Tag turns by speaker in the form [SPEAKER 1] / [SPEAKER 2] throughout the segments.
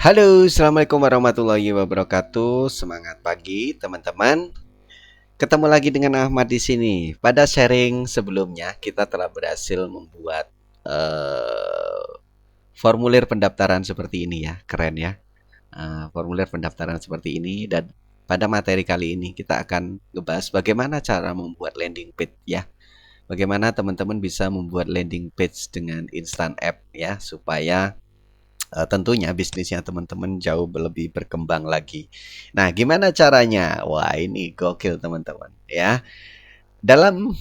[SPEAKER 1] Halo, assalamualaikum warahmatullahi wabarakatuh. Semangat pagi, teman-teman. Ketemu lagi dengan Ahmad di sini. Pada sharing sebelumnya, kita telah berhasil membuat eh, formulir pendaftaran seperti ini ya, keren ya. Formulir pendaftaran seperti ini dan pada materi kali ini kita akan ngebahas bagaimana cara membuat landing page ya. Bagaimana teman-teman bisa membuat landing page dengan instant app ya, supaya tentunya bisnisnya teman-teman jauh lebih berkembang lagi. Nah, gimana caranya? Wah, ini gokil teman-teman ya. Dalam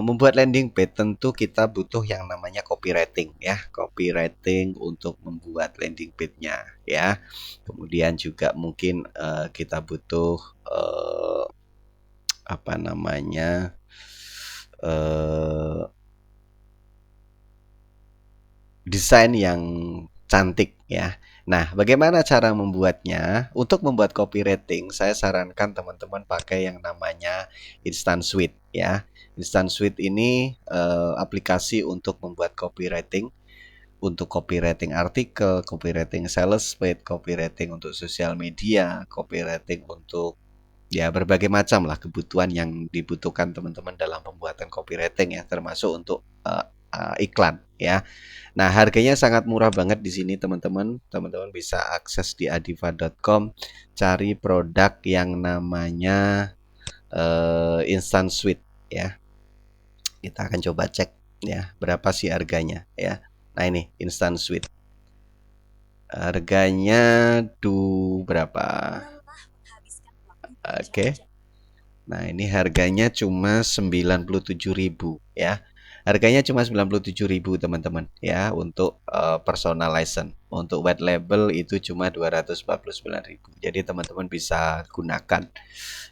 [SPEAKER 1] membuat landing page tentu kita butuh yang namanya copywriting ya, copywriting untuk membuat landing page-nya ya. Kemudian juga mungkin kita butuh apa namanya eh, desain yang cantik ya. Nah, bagaimana cara membuatnya? Untuk membuat copywriting, saya sarankan teman-teman pakai yang namanya Instant Suite ya. Instant Suite ini aplikasi untuk membuat copywriting, untuk copywriting artikel, copywriting sales page, copywriting untuk sosial media, copywriting untuk ya berbagai macam lah kebutuhan yang dibutuhkan teman-teman dalam pembuatan copywriting ya, termasuk untuk iklan ya. Nah, harganya sangat murah banget di sini teman-teman. Teman-teman bisa akses di adiva.com, cari produk yang namanya Instant Suite ya. Kita akan coba cek ya, berapa sih harganya ya. Nah, ini Instant Suite. Harganya berapa? Oke. Nah, ini harganya cuma 97.000 ya. Harganya cuma 97.000 teman-teman ya untuk personal license. Untuk white label itu cuma 249.000. Jadi teman-teman bisa gunakan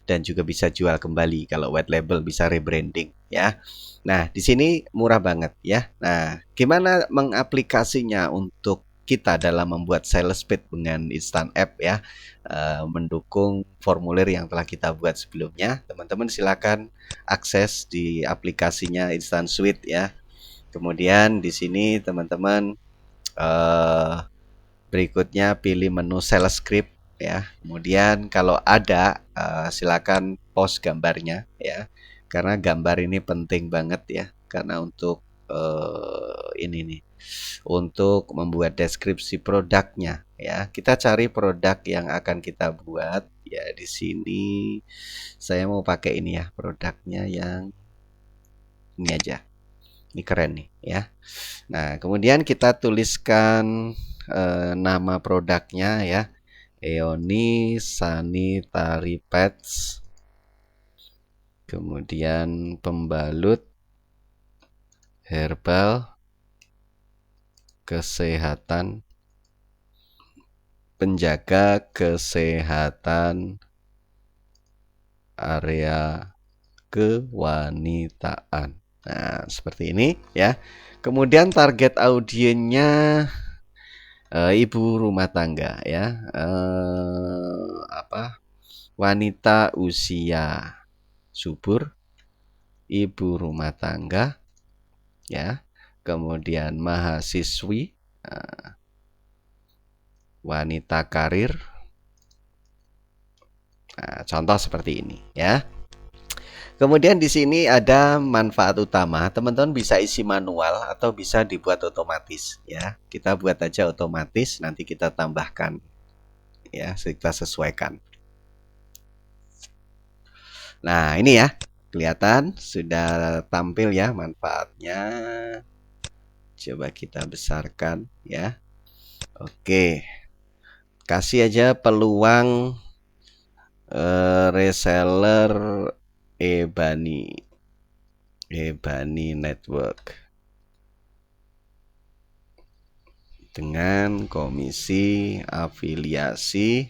[SPEAKER 1] dan juga bisa jual kembali kalau white label, bisa rebranding ya. Nah, di sini murah banget ya. Nah, gimana mengaplikasinya untuk kita dalam membuat sales page dengan instant app ya, mendukung formulir yang telah kita buat sebelumnya. Teman-teman silakan akses di aplikasinya Instant Suite ya. Kemudian di sini teman-teman eh, berikutnya pilih menu sales script ya. Kemudian kalau ada silakan post gambarnya ya. Karena gambar ini penting banget ya. Karena untuk ini nih, untuk membuat deskripsi produknya ya. Kita cari produk yang akan kita buat ya. Di sini saya mau pakai ini ya, produknya yang ini aja. Ini keren nih ya. Nah, kemudian kita tuliskan nama produknya ya. Eoni Sanitary Pads. Kemudian pembalut herbal kesehatan, penjaga kesehatan area kewanitaan. Nah, seperti ini ya. Kemudian target audiennya ibu rumah tangga ya. Apa? Wanita usia subur, ibu rumah tangga ya. Kemudian mahasiswi, wanita karir. Nah, contoh seperti ini ya. Kemudian di sini ada manfaat utama. Teman-teman bisa isi manual atau bisa dibuat otomatis ya. Kita buat aja otomatis, nanti kita tambahkan ya, kita sesuaikan. Nah, ini ya. Kelihatan sudah tampil ya manfaatnya. Coba kita besarkan ya. Oke. Kasih aja peluang reseller Ebani. Ebani Network. Dengan komisi afiliasi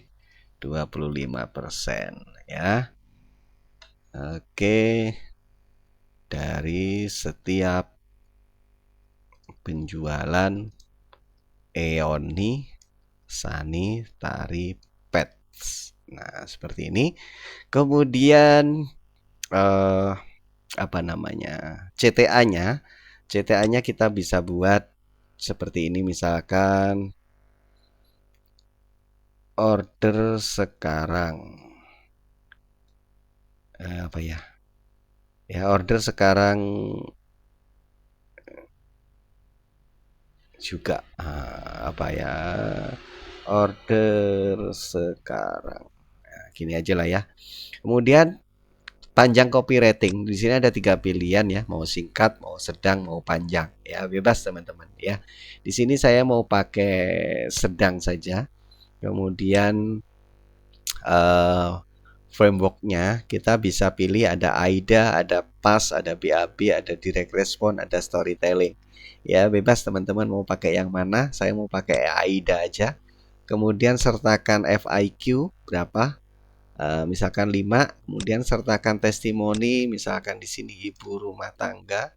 [SPEAKER 1] 25% ya. Oke. Dari setiap penjualan Eoni Sanitary Pads. Nah, seperti ini. Kemudian apa namanya? CTA-nya. CTA-nya kita bisa buat seperti ini misalkan order sekarang. Apa ya? Ya, order sekarang juga. Apa ya? Order sekarang. Nah, gini aja lah ya. Kemudian panjang copy rating. Di sini ada 3 pilihan ya, mau singkat, mau sedang, mau panjang. Ya, bebas teman-teman ya. Di sini saya mau pakai sedang saja. Kemudian eh, frameworknya kita bisa pilih ada AIDA, ada PAS, ada BAB, ada Direct Response, ada Storytelling. Ya, bebas teman-teman mau pakai yang mana. Saya mau pakai AIDA aja. Kemudian sertakan FIQ berapa? Misalkan 5, kemudian sertakan testimoni, misalkan di sini ibu rumah tangga,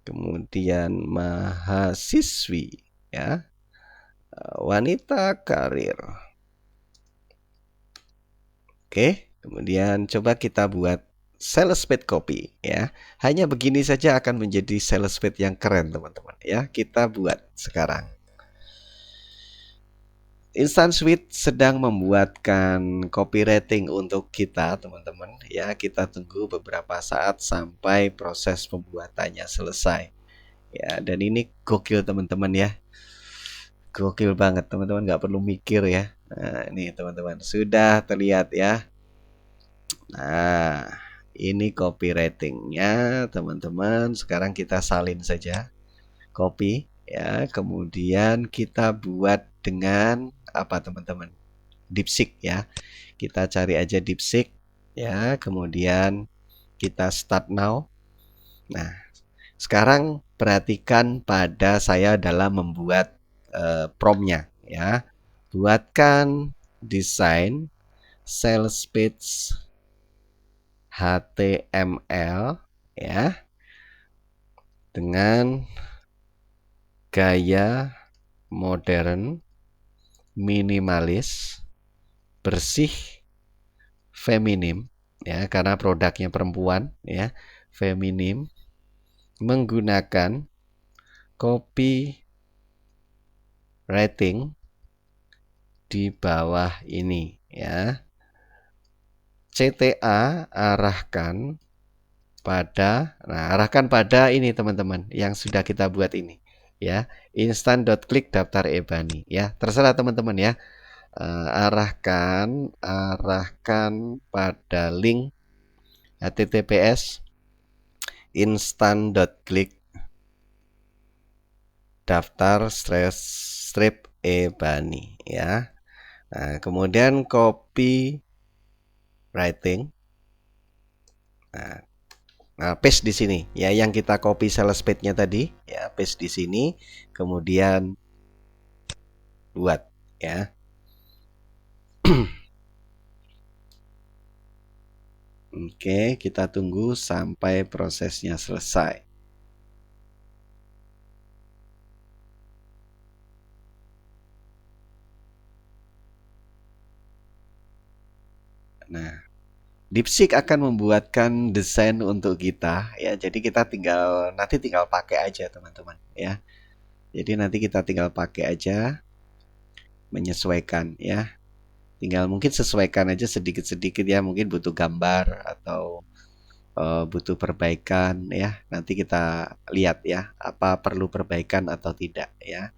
[SPEAKER 1] kemudian mahasiswi, ya, wanita karir. Oke, kemudian coba kita buat sales page copy, ya. Hanya begini saja akan menjadi sales page yang keren, teman-teman, ya. Kita buat sekarang. Instant Suite sedang membuatkan copywriting untuk kita, teman-teman. Ya, kita tunggu beberapa saat sampai proses pembuatannya selesai. Ya, dan ini gokil, teman-teman ya. Gokil banget, teman-teman. Nggak perlu mikir ya. Nah, ini teman-teman sudah terlihat ya. Nah, ini copywritingnya, teman-teman. Sekarang kita salin saja copy ya. Kemudian kita buat dengan apa, teman-teman? DeepSeek ya. Kita cari aja DeepSeek ya, kemudian kita start now. Nah, sekarang perhatikan pada saya dalam membuat promptnya ya. Buatkan desain sales page HTML ya dengan gaya modern, minimalis, bersih, feminim ya, karena produknya perempuan ya, feminim, menggunakan copy writing di bawah ini ya. CTA arahkan arahkan pada ini, teman-teman, yang sudah kita buat ini ya. Instant.click daftar Ebani ya. Terserah teman-teman ya. Arahkan pada link https instant.click daftar strip Ebani ya. Nah, kemudian copy writing. Nah, paste di sini ya, yang kita copy sales page-nya tadi ya, paste di sini, kemudian buat ya. Oke, kita tunggu sampai prosesnya selesai. Nah, DeepSeek akan membuatkan desain untuk kita ya. Jadi kita tinggal pakai aja, teman-teman ya. Jadi nanti kita tinggal pakai aja, menyesuaikan ya. Tinggal mungkin sesuaikan aja sedikit-sedikit ya, mungkin butuh gambar atau butuh perbaikan ya. Nanti kita lihat ya, apa perlu perbaikan atau tidak ya.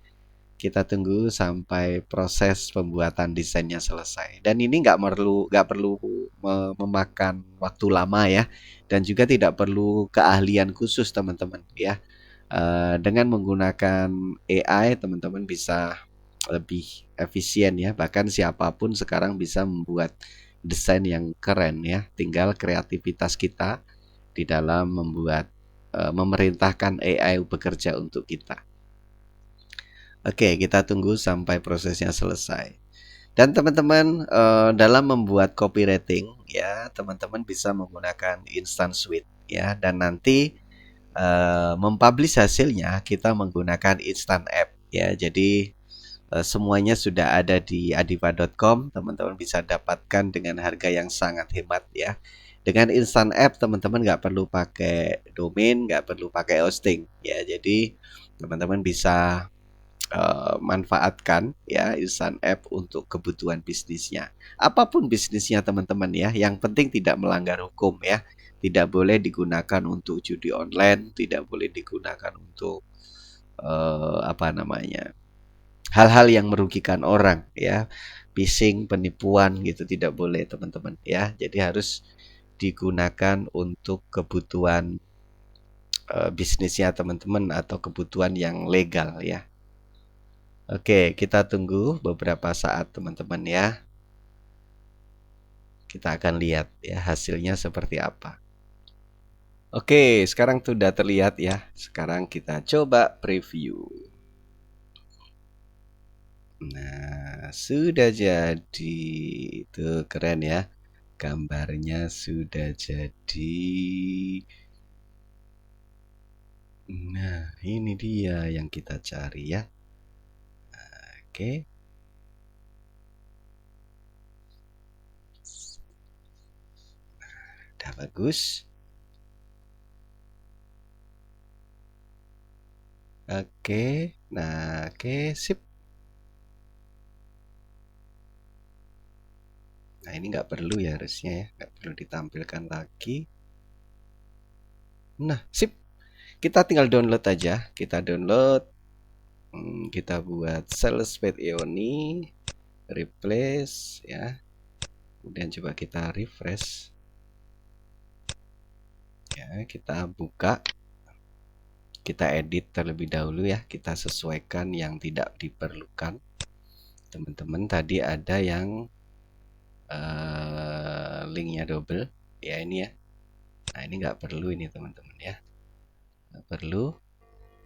[SPEAKER 1] Kita tunggu sampai proses pembuatan desainnya selesai. Dan ini nggak perlu memakan waktu lama ya, dan juga tidak perlu keahlian khusus, teman-teman ya. Dengan menggunakan AI, teman-teman bisa lebih efisien ya. Bahkan siapapun sekarang bisa membuat desain yang keren ya. Tinggal kreativitas kita di dalam memerintahkan AI bekerja untuk kita. Oke, kita tunggu sampai prosesnya selesai. Dan teman-teman, dalam membuat copywriting ya, teman-teman bisa menggunakan Instant Suite ya, dan nanti mempublish hasilnya kita menggunakan Instant App ya. Jadi semuanya sudah ada di adiva.com, teman-teman bisa dapatkan dengan harga yang sangat hemat ya. Dengan Instant App teman-teman nggak perlu pakai domain, nggak perlu pakai hosting ya. Jadi teman-teman bisa manfaatkan ya Ihsan App untuk kebutuhan bisnisnya. Apapun bisnisnya teman-teman ya, yang penting tidak melanggar hukum ya. Tidak boleh digunakan untuk judi online, tidak boleh digunakan untuk apa namanya, hal-hal yang merugikan orang ya, phishing, penipuan gitu tidak boleh teman-teman ya. Jadi harus digunakan untuk kebutuhan bisnisnya teman-teman atau kebutuhan yang legal ya. Oke, kita tunggu beberapa saat teman-teman ya. Kita akan lihat ya hasilnya seperti apa. Oke, sekarang sudah terlihat ya. Sekarang kita coba preview. Nah, sudah jadi. Itu keren ya. Gambarnya sudah jadi. Nah, ini dia yang kita cari ya. Oke. Udah bagus. Oke. Nah, oke, sip. Nah, ini nggak perlu ya harusnya ya. Nggak perlu ditampilkan lagi. Nah, sip. Kita tinggal download aja. Kita download. Kita buat Salesped Eoni. Replace ya. Kemudian coba kita refresh. Ya, kita buka. Kita edit terlebih dahulu ya. Kita sesuaikan yang tidak diperlukan. Teman-teman tadi ada yang linknya double. Ya ini ya. Nah ini nggak perlu ini teman-teman ya. Nggak perlu.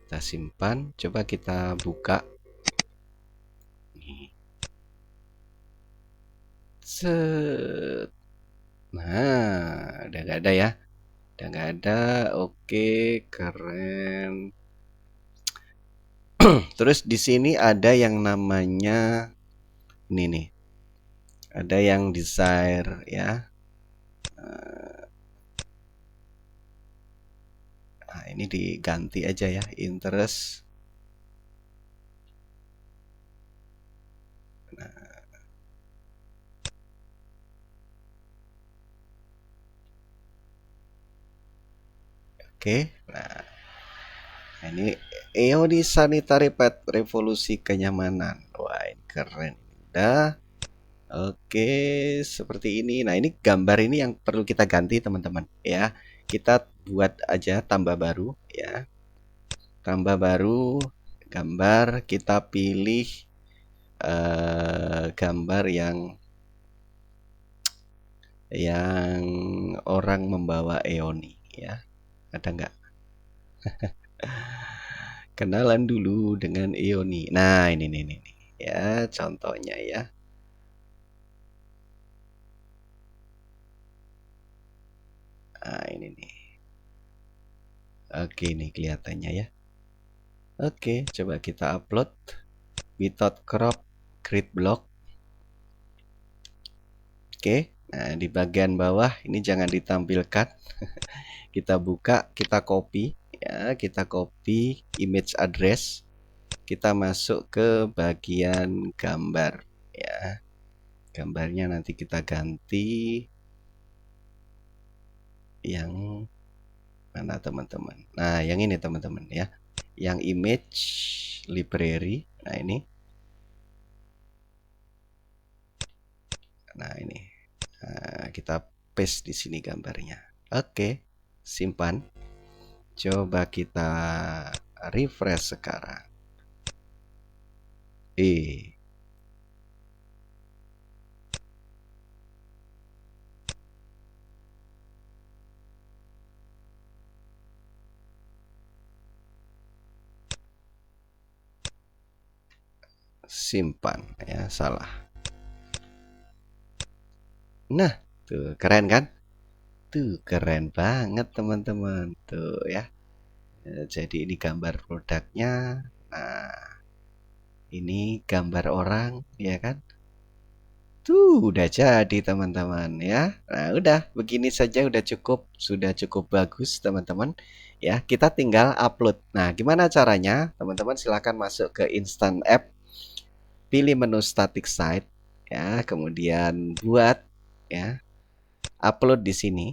[SPEAKER 1] Kita simpan. Coba kita buka. Nih. Set. Nah, udah nggak ada ya. Udah nggak ada. Oke, keren. Terus di sini ada yang namanya ini nih. Ada yang desire ya. Nah, ini diganti aja ya, interest. Nah, oke. Nah, ini EOD Sanitary Pad Revolusi Kenyamanan. Wah, ini keren. Udah. Oke, seperti ini. Nah, ini gambar ini yang perlu kita ganti, teman-teman, ya. Kita buat aja tambah baru, ya. Tambah baru, gambar, kita pilih gambar yang orang membawa Eoni, ya. Ada nggak? Kenalan dulu dengan Eoni. Nah, ini nih, ya, contohnya ya. Nah, ini nih. Oke, ini kelihatannya ya. Oke, coba kita upload. Without crop, create block. Oke, nah di bagian bawah ini jangan ditampilkan. Kita buka, kita copy ya, kita copy image address. Kita masuk ke bagian gambar ya. Gambarnya nanti kita ganti yang mana teman-teman. Nah, yang ini teman-teman ya. Yang image library. Nah, ini. Nah, ini. Nah, kita paste di sini gambarnya. Oke, simpan. Coba kita refresh sekarang. Simpan ya, salah. Nah, tuh keren kan? Tuh keren banget teman-teman. Tuh ya. Jadi ini gambar produknya. Nah, ini gambar orang, ya kan? Tuh udah jadi teman-teman ya. Nah, udah begini saja udah cukup, sudah cukup bagus teman-teman. ya. Kita tinggal upload. Nah, gimana caranya? Teman-teman silahkan masuk ke Instant App, pilih menu Static Site, ya, kemudian buat, ya, upload di sini,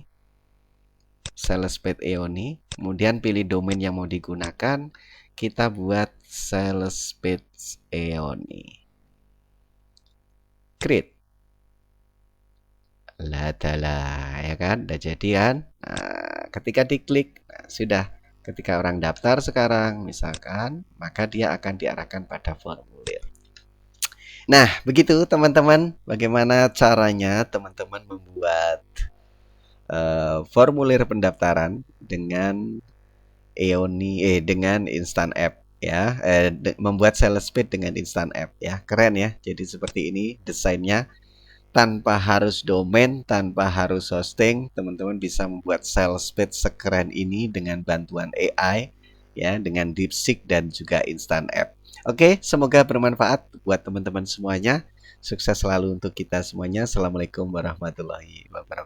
[SPEAKER 1] SalesPage EONI, kemudian pilih domain yang mau digunakan, kita buat SalesPage EONI. Create. Lah, ya kan, udah jadi kan? Nah, ketika diklik, nah, sudah. Ketika orang daftar sekarang, misalkan, maka dia akan diarahkan pada formulir. Nah, begitu teman-teman, bagaimana caranya teman-teman membuat formulir pendaftaran dengan dengan Instant App, ya, membuat SalesPage dengan Instant App, ya, keren ya. Jadi seperti ini desainnya. Tanpa harus domain, tanpa harus hosting, teman-teman bisa membuat SalesPage sekeren ini dengan bantuan AI, ya, dengan DeepSeek dan juga Instant App. Oke, semoga bermanfaat buat teman-teman semuanya. Sukses selalu untuk kita semuanya. Assalamualaikum warahmatullahi wabarakatuh.